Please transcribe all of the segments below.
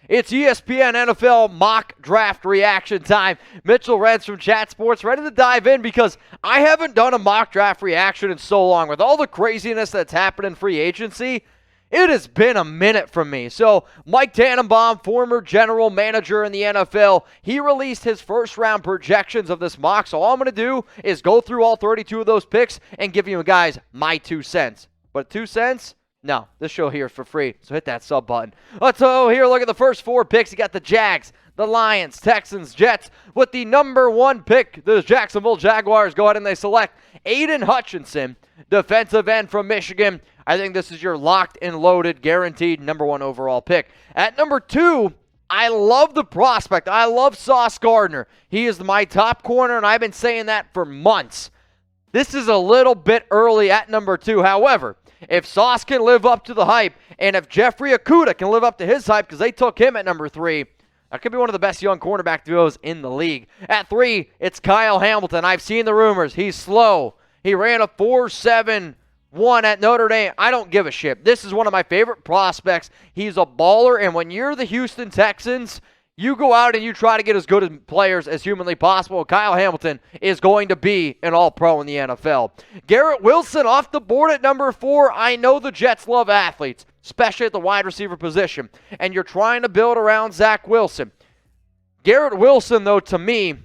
It's ESPN NFL mock draft reaction time. Mitchell Reds from Chat Sports ready to dive in because I haven't done a mock draft reaction in so long. With all the craziness that's happened in free agency, it has been a minute from me. So Mike Tannenbaum, former general manager in the NFL, he released his first round projections of this mock. So all I'm going to do is go through all 32 of those picks and give you guys my 2 cents. But 2 cents? No, this show here is for free, so hit that sub button. Let's here look at the first 4 picks. You got the Jags, the Lions, Texans, Jets. With the number 1 pick, the Jacksonville Jaguars go ahead and they select Aidan Hutchinson, defensive end from Michigan. I think this is your locked and loaded, guaranteed number 1 overall pick. At number 2, I love the prospect. I love Sauce Gardner. He is my top corner, and I've been saying that for months. This is a little bit early at number 2. However, if Sauce can live up to the hype, and if Jeffrey Okudah can live up to his hype because they took him at number 3, that could be one of the best young cornerback duos in the league. At 3, it's Kyle Hamilton. I've seen the rumors. He's slow. He ran a 4.71 at Notre Dame. I don't give a shit. This is one of my favorite prospects. He's a baller, and when you're the Houston Texans, you go out and you try to get as good as players as humanly possible. Kyle Hamilton is going to be an all-pro in the NFL. Garrett Wilson off the board at number 4. I know the Jets love athletes, especially at the wide receiver position, and you're trying to build around Zach Wilson. Garrett Wilson, though, to me,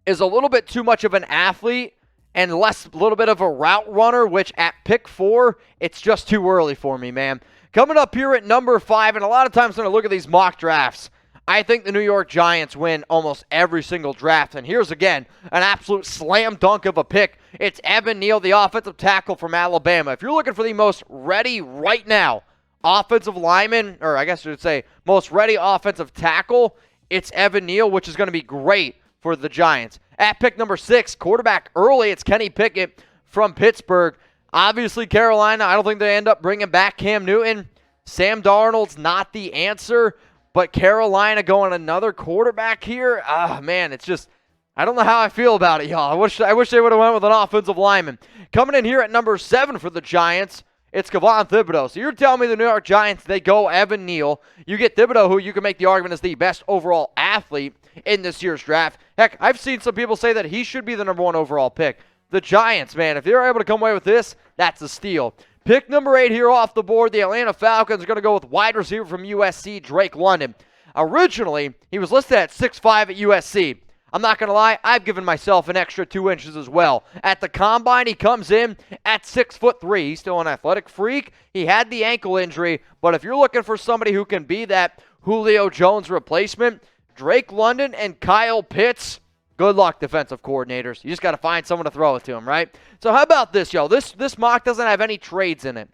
is a little bit too much of an athlete and a little bit of a route runner, which at pick 4, it's just too early for me, man. Coming up here at number 5, and a lot of times when I look at these mock drafts, I think the New York Giants win almost every single draft. And here's, again, an absolute slam dunk of a pick. It's Evan Neal, the offensive tackle from Alabama. If you're looking for the most ready right now offensive lineman, or I guess I should say most ready offensive tackle, it's Evan Neal, which is going to be great for the Giants. At pick number 6, quarterback early, it's Kenny Pickett from Pittsburgh. Obviously, Carolina, I don't think they end up bringing back Cam Newton. Sam Darnold's not the answer. But Carolina going another quarterback here, man, it's just, I don't know how I feel about it, y'all. I wish they would have went with an offensive lineman. Coming in here at number 7 for the Giants, it's Kayvon Thibodeaux. So you're telling me the New York Giants, they go Evan Neal. You get Thibodeaux, who you can make the argument is the best overall athlete in this year's draft. Heck, I've seen some people say that he should be the number 1 overall pick. The Giants, man, if they're able to come away with this, that's a steal. Pick number 8 here off the board, the Atlanta Falcons are going to go with wide receiver from USC, Drake London. Originally, he was listed at 6'5" at USC. I'm not going to lie, I've given myself an extra 2 inches as well. At the combine, he comes in at 6'3". He's still an athletic freak. He had the ankle injury, but if you're looking for somebody who can be that Julio Jones replacement, Drake London and Kyle Pitts, good luck, defensive coordinators. You just got to find someone to throw it to him, right? So how about this, y'all? This mock doesn't have any trades in it.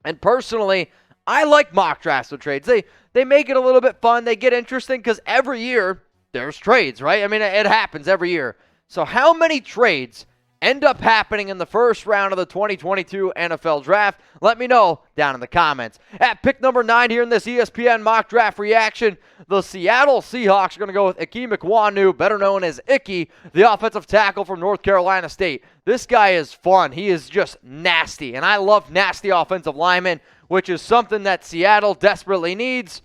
And personally, I like mock drafts with trades. They make it a little bit fun. They get interesting because every year there's trades, right? I mean, it happens every year. So how many trades end up happening in the first round of the 2022 NFL Draft? Let me know down in the comments. At pick number 9 here in this ESPN mock draft reaction, the Seattle Seahawks are going to go with Ickey Ekwonu, better known as Ickey, the offensive tackle from North Carolina State. This guy is fun. He is just nasty, and I love nasty offensive linemen, which is something that Seattle desperately needs.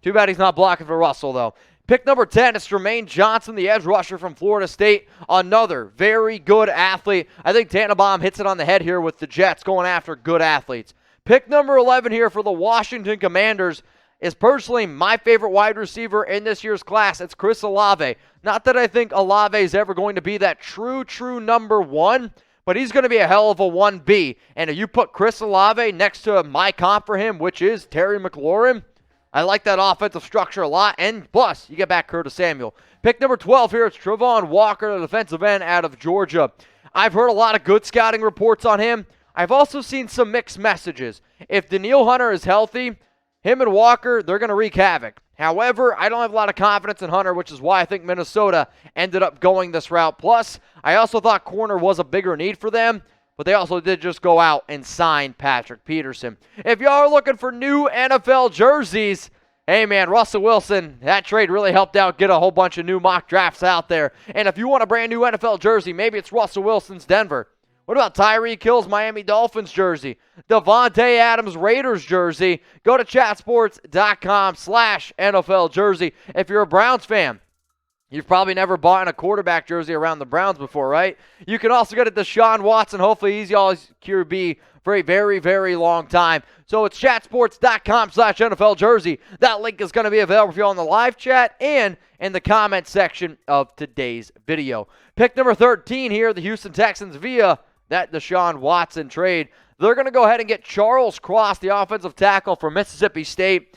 Too bad he's not blocking for Russell, though. Pick number 10 is Jermaine Johnson, the edge rusher from Florida State. Another very good athlete. I think Tannenbaum hits it on the head here with the Jets going after good athletes. Pick number 11 here for the Washington Commanders is personally my favorite wide receiver in this year's class. It's Chris Olave. Not that I think Olave is ever going to be that true number 1, but he's going to be a hell of a 1B. And if you put Chris Olave next to my comp for him, which is Terry McLaurin, I like that offensive structure a lot, and plus, you get back Curtis Samuel. Pick number 12 here, it's Travon Walker, the defensive end out of Georgia. I've heard a lot of good scouting reports on him. I've also seen some mixed messages. If Danielle Hunter is healthy, him and Walker, they're going to wreak havoc. However, I don't have a lot of confidence in Hunter, which is why I think Minnesota ended up going this route. Plus, I also thought corner was a bigger need for them. But they also did just go out and sign Patrick Peterson. If y'all are looking for new NFL jerseys, hey man, Russell Wilson, that trade really helped out get a whole bunch of new mock drafts out there. And if you want a brand new NFL jersey, maybe it's Russell Wilson's Denver. What about Tyreek Hill's Miami Dolphins jersey? Devontae Adams Raiders jersey? Go to chatsports.com/NFL jersey. If you're a Browns fan, you've probably never bought a quarterback jersey around the Browns before, right? You can also get a Deshaun Watson. Hopefully he's y'all's QB for a very, very long time. So it's chatsports.com/NFL jersey. That link is going to be available for you on the live chat and in the comment section of today's video. Pick number 13 here, the Houston Texans via that Deshaun Watson trade. They're going to go ahead and get Charles Cross, the offensive tackle from Mississippi State.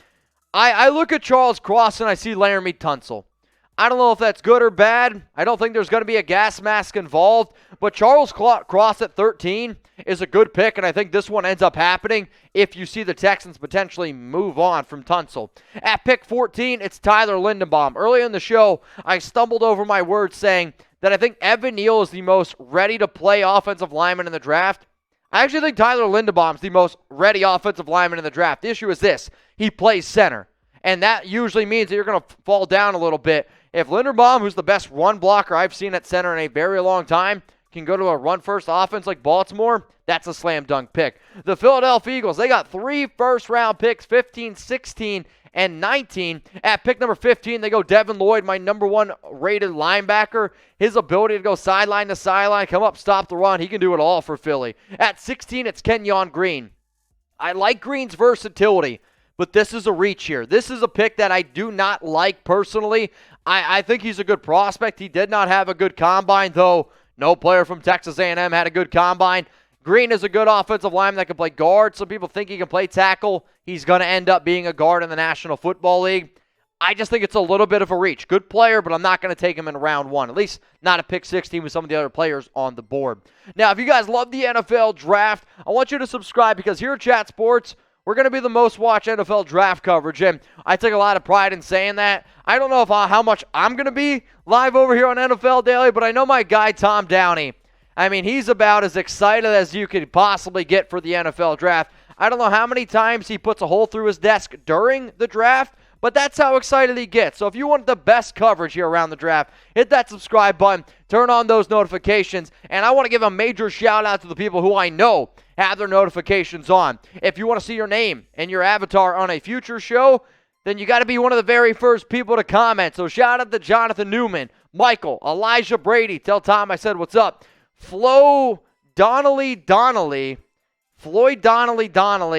I look at Charles Cross and I see Laramie Tunsil. I don't know if that's good or bad. I don't think there's going to be a gas mask involved. But Charles Cross at 13 is a good pick, and I think this one ends up happening if you see the Texans potentially move on from Tunsil. At pick 14, it's Tyler Linderbaum. Earlier in the show, I stumbled over my words saying that I think Evan Neal is the most ready-to-play offensive lineman in the draft. I actually think Tyler Linderbaum is the most ready offensive lineman in the draft. The issue is this: he plays center, and that usually means that you're going to fall down a little bit. If Linderbaum, who's the best run blocker I've seen at center in a very long time, can go to a run-first offense like Baltimore, that's a slam dunk pick. The Philadelphia Eagles, they got 3 first-round picks, 15, 16, and 19. At pick number 15, they go Devin Lloyd, my number 1 rated linebacker. His ability to go sideline to sideline, come up, stop the run, he can do it all for Philly. At 16, it's Kenyon Green. I like Green's versatility, but this is a reach here. This is a pick that I do not like personally. I think he's a good prospect. He did not have a good combine, though. No player from Texas A&M had a good combine. Green is a good offensive lineman that can play guard. Some people think he can play tackle. He's going to end up being a guard in the National Football League. I just think it's a little bit of a reach. Good player, but I'm not going to take him in round 1. At least not a pick 16 with some of the other players on the board. Now, if you guys love the NFL draft, I want you to subscribe because here at Chat Sports, we're going to be the most watched NFL draft coverage, and I take a lot of pride in saying that. I don't know if how much I'm going to be live over here on NFL Daily, but I know my guy Tom Downey, I mean, he's about as excited as you could possibly get for the NFL draft. I don't know how many times he puts a hole through his desk during the draft, but that's how excited he gets. So if you want the best coverage here around the draft, hit that subscribe button, turn on those notifications, and I want to give a major shout out to the people who I know have their notifications on. If you want to see your name and your avatar on a future show, then you got to be one of the very first people to comment. So shout out to Jonathan Newman, Michael, Elijah Brady. Tell Tom I said what's up. Floyd Donnelly,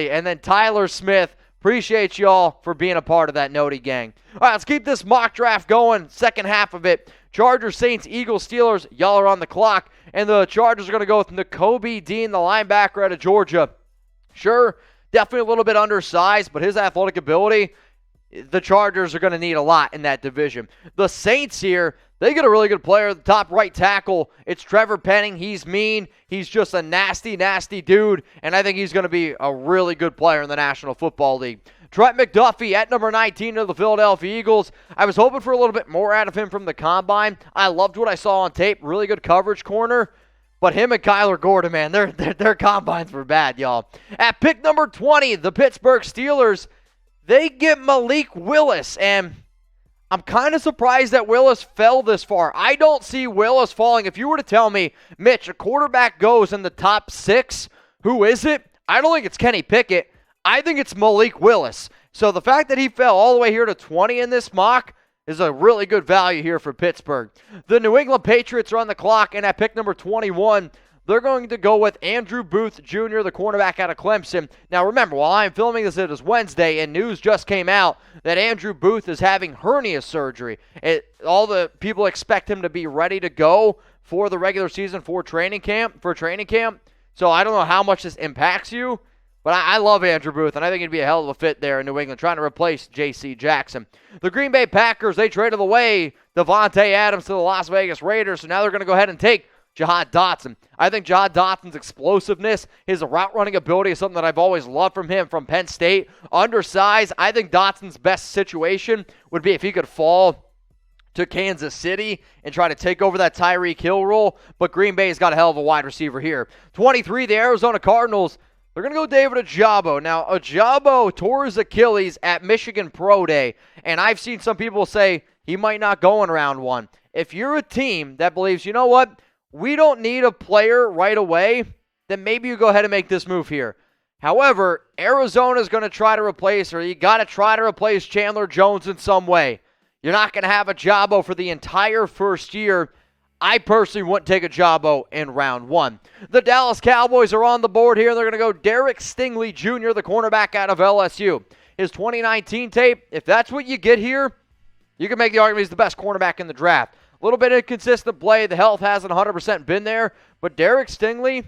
and then Tyler Smith. Appreciate y'all for being a part of that Noti gang. All right, let's keep this mock draft going. Second half of it. Chargers, Saints, Eagles, Steelers. Y'all are on the clock. And the Chargers are going to go with Nakobe Dean, the linebacker out of Georgia. Sure, definitely a little bit undersized, but his athletic ability, the Chargers are going to need a lot in that division. The Saints here, they get a really good player, the top right tackle. It's Trevor Penning. He's mean. He's just a nasty, nasty dude, and I think he's going to be a really good player in the National Football League. Trent McDuffie at number 19 of the Philadelphia Eagles. I was hoping for a little bit more out of him from the combine. I loved what I saw on tape. Really good coverage corner. But him and Kyler Gordon, man, their combines were bad, y'all. At pick number 20, the Pittsburgh Steelers, they get Malik Willis, and I'm kind of surprised that Willis fell this far. I don't see Willis falling. If you were to tell me, Mitch, a quarterback goes in the top 6, who is it? I don't think it's Kenny Pickett. I think it's Malik Willis. So the fact that he fell all the way here to 20 in this mock is a really good value here for Pittsburgh. The New England Patriots are on the clock, and at pick number 21, they're going to go with Andrew Booth Jr., the cornerback out of Clemson. Now remember, while I'm filming this, it is Wednesday, and news just came out that Andrew Booth is having hernia surgery. All the people expect him to be ready to go for the regular season for training camp. So I don't know how much this impacts you, but I love Andrew Booth, and I think he'd be a hell of a fit there in New England, trying to replace J.C. Jackson. The Green Bay Packers, they traded away Devontae Adams to the Las Vegas Raiders, so now they're going to go ahead and take Jahan Dotson. I think Jahan Dotson's explosiveness, his route-running ability is something that I've always loved from him from Penn State. Undersized, I think Dotson's best situation would be if he could fall to Kansas City and try to take over that Tyreek Hill role, but Green Bay's got a hell of a wide receiver here. 23, the Arizona Cardinals, they're going to go David Ojabo. Now, Ojabo tore his Achilles at Michigan Pro Day, and I've seen some people say he might not go in round 1. If you're a team that believes, you know what, we don't need a player right away, then maybe you go ahead and make this move here. However, Arizona's going to try to replace, or you got to try to replace Chandler Jones in some way. You're not going to have a Jabo for the entire first year. I personally wouldn't take a Jabo in round one. The Dallas Cowboys are on the board here. They're going to go Derek Stingley Jr., the cornerback out of LSU. His 2019 tape, if that's what you get here, you can make the argument he's the best cornerback in the draft. A little bit inconsistent play. The health hasn't 100% been there. But Derek Stingley,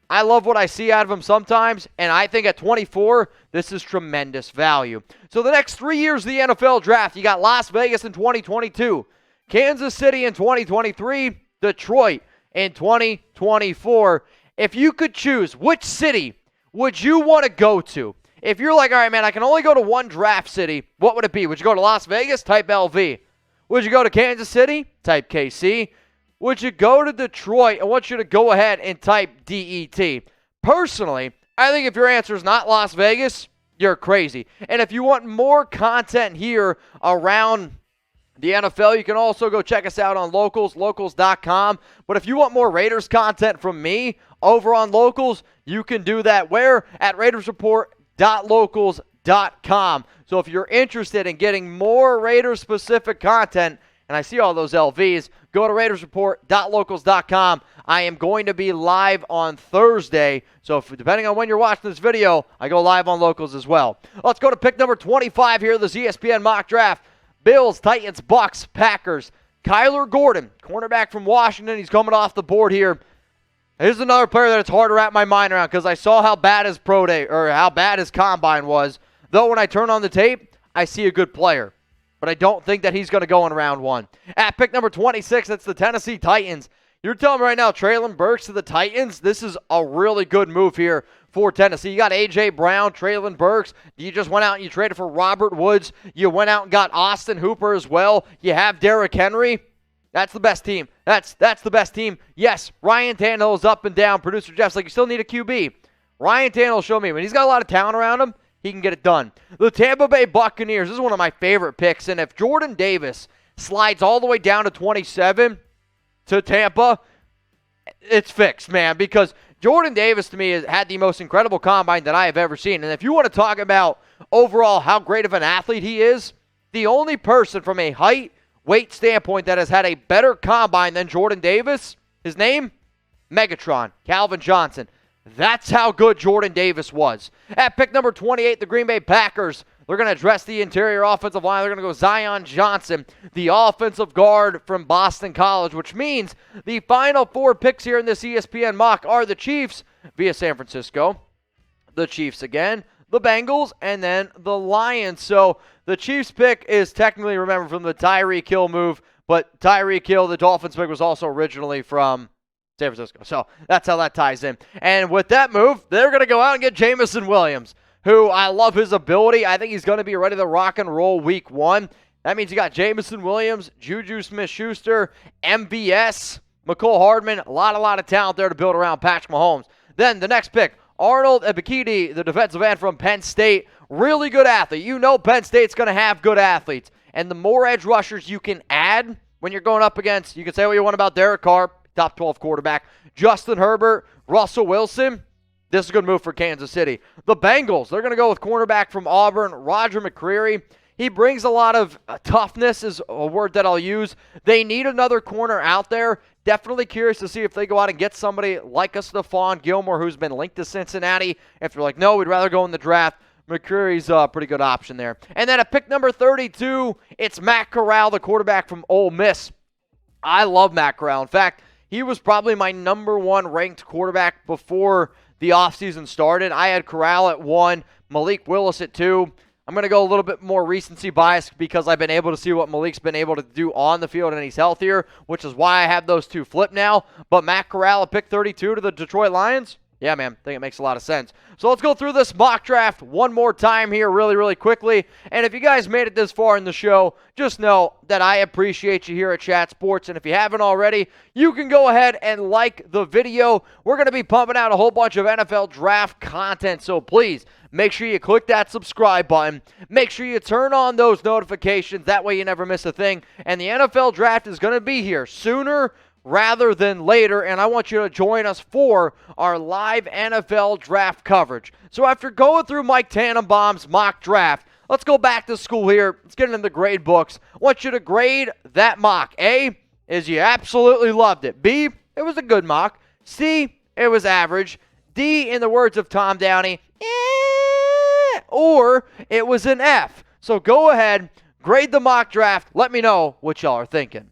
I love what I see out of him sometimes, and I think at 24, this is tremendous value. So the next 3 years of the NFL draft, you got Las Vegas in 2022, Kansas City in 2023, Detroit in 2024. If you could choose, which city would you want to go to? If you're like, all right, man, I can only go to one draft city, what would it be? Would you go to Las Vegas? Type LV. Would you go to Kansas City? Type KC. Would you go to Detroit? I want you to go ahead and type DET. Personally, I think if your answer is not Las Vegas, you're crazy. And if you want more content here around the NFL, you can also go check us out on Locals, locals.com. But if you want more Raiders content from me over on Locals, you can do that where? At RaidersReport.locals.com. So if you're interested in getting more Raiders-specific content, and I see all those LVs, go to RaidersReport.locals.com. I am going to be live on Thursday, so depending on when you're watching this video, I go live on Locals as well. Let's go to pick number 25 here, this ESPN mock draft. Bills, Titans, Bucks, Packers. Kyler Gordon, cornerback from Washington. He's coming off the board here. Here's another player that it's hard to wrap my mind around because I saw how bad his pro day or how bad his combine was. Though when I turn on the tape, I see a good player. But I don't think that he's going to go in round one. At pick number 26, that's the Tennessee Titans. You're telling me right now, Treylon Burks to the Titans, this is a really good move here for Tennessee. You got A.J. Brown, Treylon Burks. You just went out and you traded for Robert Woods. You went out and got Austin Hooper as well. You have Derrick Henry. That's the best team. That's the best team. Yes, Ryan Tannehill is up and down. Producer Jeff's like, you still need a QB. Ryan Tannehill showed me when he's got a lot of talent around him, he can get it done. The Tampa Bay Buccaneers, this is one of my favorite picks, and if Jordan Davis slides all the way down to 27 to Tampa, it's fixed, man, because Jordan Davis, to me, has had the most incredible combine that I have ever seen. And if you want to talk about overall how great of an athlete he is, the only person from a height, weight standpoint that has had a better combine than Jordan Davis, his name? Megatron, Calvin Johnson. That's how good Jordan Davis was. At pick number 28, the Green Bay Packers. They're going to address the interior offensive line. They're going to go Zion Johnson, the offensive guard from Boston College, which means the final four picks here in this ESPN mock are the Chiefs via San Francisco, the Chiefs again, the Bengals, and then the Lions. So the Chiefs pick is technically, remember, from the Tyreek Hill move, but Tyreek Hill, the Dolphins pick, was also originally from San Francisco. So that's how that ties in. And with that move, they're going to go out and get Jameson Williams, who I love his ability. I think he's going to be ready to rock and roll week one. That means you got Jameson Williams, Juju Smith-Schuster, MVS, McCole Hardman. A lot of talent there to build around Patrick Mahomes. Then the next pick, Arnold Ebiketie, the defensive end from Penn State. Really good athlete. You know Penn State's going to have good athletes. And the more edge rushers you can add when you're going up against, you can say what you want about Derek Carr, top 12 quarterback, Justin Herbert, Russell Wilson. This is a good move for Kansas City. The Bengals, they're going to go with cornerback from Auburn, Roger McCreary. He brings a lot of toughness is a word that I'll use. They need another corner out there. Definitely curious to see if they go out and get somebody like a Stephon Gilmore who's been linked to Cincinnati. If they're like, no, we'd rather go in the draft, McCreary's a pretty good option there. And then at pick number 32, it's Matt Corral, the quarterback from Ole Miss. I love Matt Corral. In fact, he was probably my number one ranked quarterback before the offseason started. I had Corral at 1, Malik Willis at 2. I'm going to go a little bit more recency bias because I've been able to see what Malik's been able to do on the field and he's healthier, which is why I have those two flip now. But Matt Corral at pick 32 to the Detroit Lions? Yeah, man, I think it makes a lot of sense. So let's go through this mock draft one more time here really quickly. And if you guys made it this far in the show, just know that I appreciate you here at Chat Sports. And if you haven't already, you can go ahead and like the video. We're going to be pumping out a whole bunch of NFL draft content. So please, make sure you click that subscribe button. Make sure you turn on those notifications. That way you never miss a thing. And the NFL draft is going to be here sooner rather than later, and I want you to join us for our live NFL draft coverage. So after going through Mike Tannenbaum's mock draft, let's go back to school here. Let's get into the grade books. I want you to grade that mock. A is you absolutely loved it. B, it was a good mock. C, it was average. D, in the words of Tom Downey, or it was an F. So go ahead, grade the mock draft. Let me know what y'all are thinking.